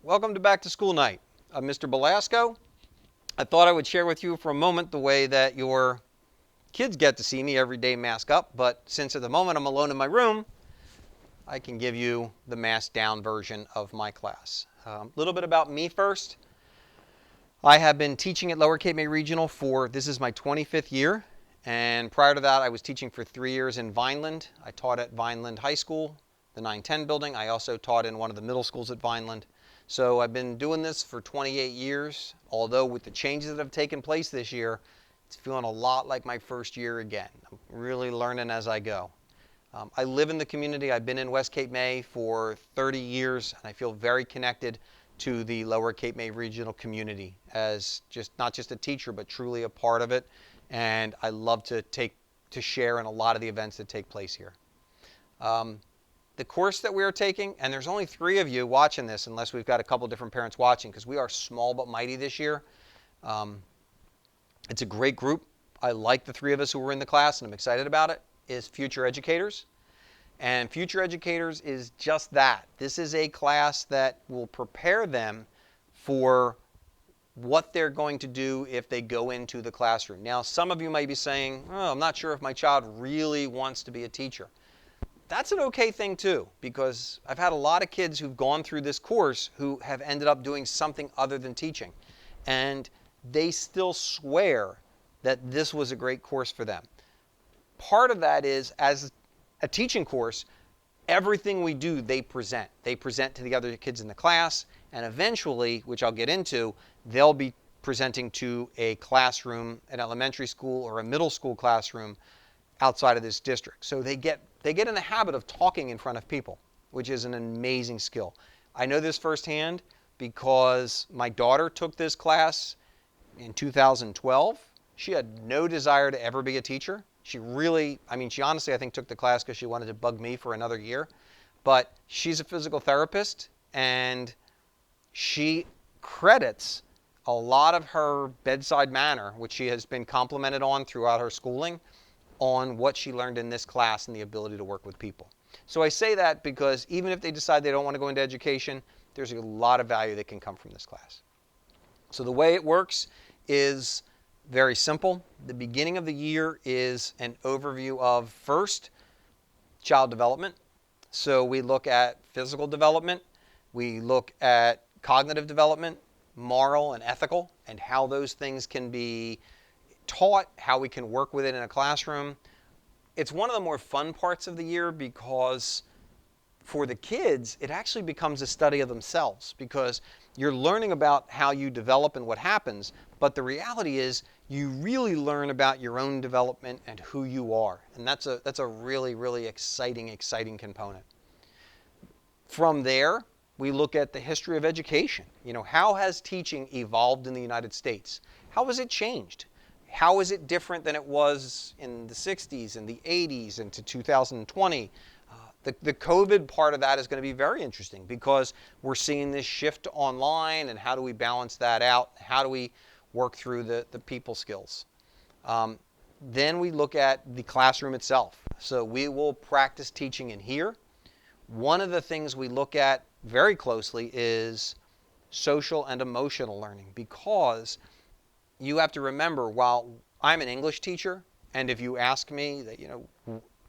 Welcome to Back to School Night. I'm Mr. Belasco. I thought I would share with you for a moment the way that your kids get to see me every day mask up, but since at the moment I'm alone in my room, I can give you the mask down version of my class. A little bit about me first. I have been teaching at Lower Cape May Regional this is my 25th year, and prior to that I was teaching for 3 years in Vineland. I taught at Vineland High School, the 910 building. I also taught in one of the middle schools at Vineland. So I've been doing this for 28 years, although with the changes that have taken place this year, it's feeling a lot like my first year again. I'm really learning as I go. I live in the community. I've been in West Cape May for 30 years, and I feel very connected to the Lower Cape May regional community as not just a teacher, but truly a part of it. And I love to share in a lot of the events that take place here. The course that we are taking, and there's only 3 of you watching this unless we've got a couple different parents watching because we are small but mighty this year. It's a great group. I like the 3 of us who were in the class and I'm excited about it, is Future Educators. And Future Educators is just that. This is a class that will prepare them for what they're going to do if they go into the classroom. Now, some of you might be saying, oh, I'm not sure if my child really wants to be a teacher. That's an okay thing too, because I've had a lot of kids who've gone through this course who have ended up doing something other than teaching. And they still swear that this was a great course for them. Part of that is, as a teaching course, everything we do, they present. They present to the other kids in the class, and eventually, which I'll get into, they'll be presenting to a classroom, an elementary school or a middle school classroom outside of this district. So they get in the habit of talking in front of people, which is an amazing skill. I know this firsthand because my daughter took this class in 2012. She had no desire to ever be a teacher. She honestly, I think, took the class because she wanted to bug me for another year. But she's a physical therapist, and she credits a lot of her bedside manner, which she has been complimented on throughout her schooling, on what she learned in this class and the ability to work with people. So I say that because even if they decide they don't want to go into education, there's a lot of value that can come from this class. So the way it works is very simple. The beginning of the year is an overview of, first, child development. So we look at physical development, we look at cognitive development, moral and ethical, and how those things can be taught, how we can work with it in a classroom. It's one of the more fun parts of the year because for the kids, it actually becomes a study of themselves because you're learning about how you develop and what happens, but the reality is you really learn about your own development and who you are. And that's a really, really exciting component. From there, we look at the history of education. How has teaching evolved in the United States? How has it changed? How is it different than it was in the 60s and the 80s into 2020? The COVID part of that is going to be very interesting because we're seeing this shift to online, and how do we balance that out? How do we work through the people skills? Then we look at the classroom itself. So we will practice teaching in here. One of the things we look at very closely is social and emotional learning, because you have to remember, while I'm an English teacher, and if you ask me that,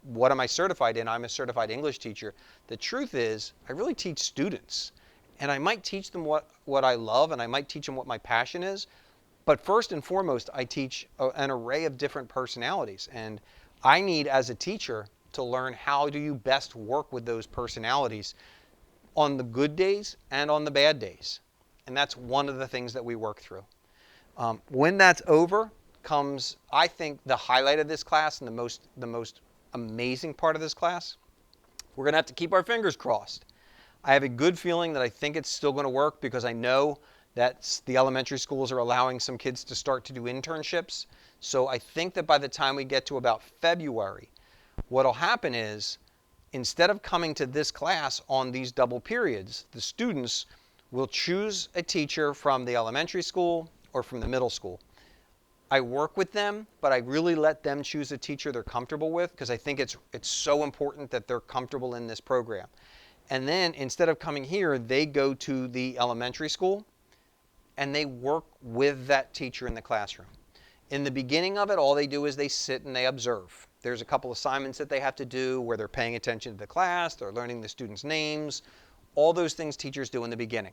what am I certified in? I'm a certified English teacher. The truth is, I really teach students. And I might teach them what I love, and I might teach them what my passion is. But first and foremost, I teach an array of different personalities. And I need, as a teacher, to learn how do you best work with those personalities on the good days and on the bad days. And that's one of the things that we work through. When that's over comes, I think, the highlight of this class and the most amazing part of this class. We're going to have to keep our fingers crossed. I have a good feeling that I think it's still going to work because I know that the elementary schools are allowing some kids to start to do internships. So I think that by the time we get to about February, what will happen is, instead of coming to this class on these double periods, the students will choose a teacher from the elementary school or from the middle school. I work with them, but I really let them choose a teacher they're comfortable with because I think it's so important that they're comfortable in this program. And then instead of coming here, they go to the elementary school and they work with that teacher in the classroom. In the beginning of it, all they do is they sit and they observe. There's a couple assignments that they have to do where they're paying attention to the class, they're learning the students' names, all those things teachers do in the beginning.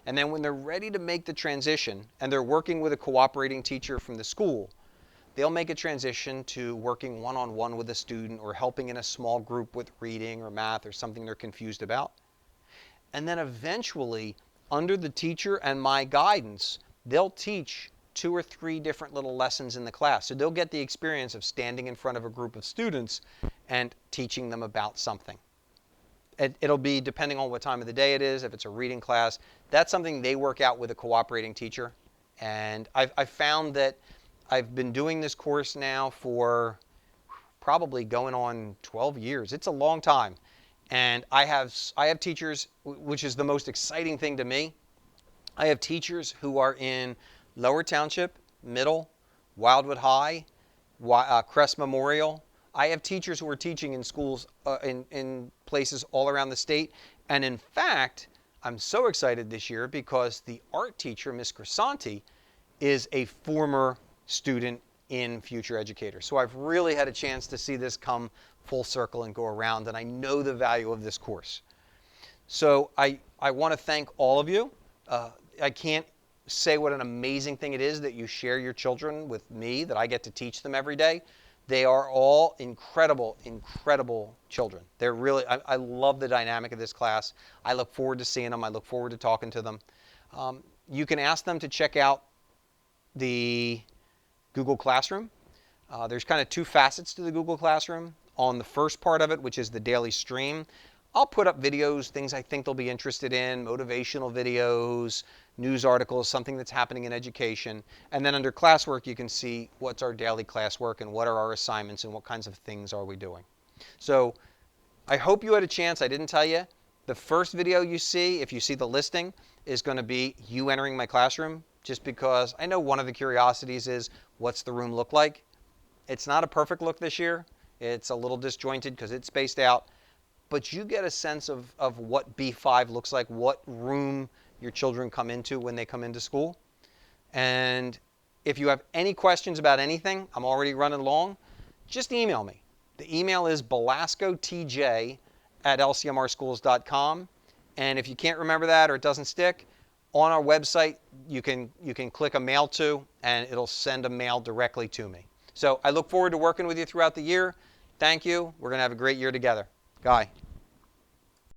And then when they're ready to make the transition and they're working with a cooperating teacher from the school, they'll make a transition to working one-on-one with a student or helping in a small group with reading or math or something they're confused about. And then eventually, under the teacher and my guidance, they'll teach 2 or 3 different little lessons in the class. So they'll get the experience of standing in front of a group of students and teaching them about something. It'll be depending on what time of the day it is, if it's a reading class. That's something they work out with a cooperating teacher. And I've found that I've been doing this course now for probably going on 12 years. It's a long time. And I have teachers, which is the most exciting thing to me. I have teachers who are in Lower Township, Middle, Wildwood High, Crest Memorial. I have teachers who are teaching in schools in places all around the state. And in fact, I'm so excited this year because the art teacher, Miss Crisanti, is a former student in Future Educators. So I've really had a chance to see this come full circle and go around, and I know the value of this course. So I want to thank all of you. I can't say what an amazing thing it is that you share your children with me, that I get to teach them every day. They are all incredible, incredible children. They're really, I love the dynamic of this class. I look forward to seeing them. I look forward to talking to them. You can ask them to check out the Google Classroom. There's kind of 2 facets to the Google Classroom. On the first part of it, which is the daily stream, I'll put up videos, things I think they'll be interested in, motivational videos, news articles, something that's happening in education. And then under classwork, you can see what's our daily classwork and what are our assignments and what kinds of things are we doing. So I hope you had a chance. I didn't tell you. The first video you see, if you see the listing, is going to be you entering my classroom, just because I know one of the curiosities is, what's the room look like? It's not a perfect look this year. It's a little disjointed because it's spaced out. But you get a sense of what B5 looks like, what room your children come into when they come into school. And if you have any questions about anything, I'm already running long, just email me. The email is belascotj@lcmrschools.com. And if you can't remember that or it doesn't stick, on our website, you can click a mail to, and it'll send a mail directly to me. So I look forward to working with you throughout the year. Thank you. We're going to have a great year together. Guy.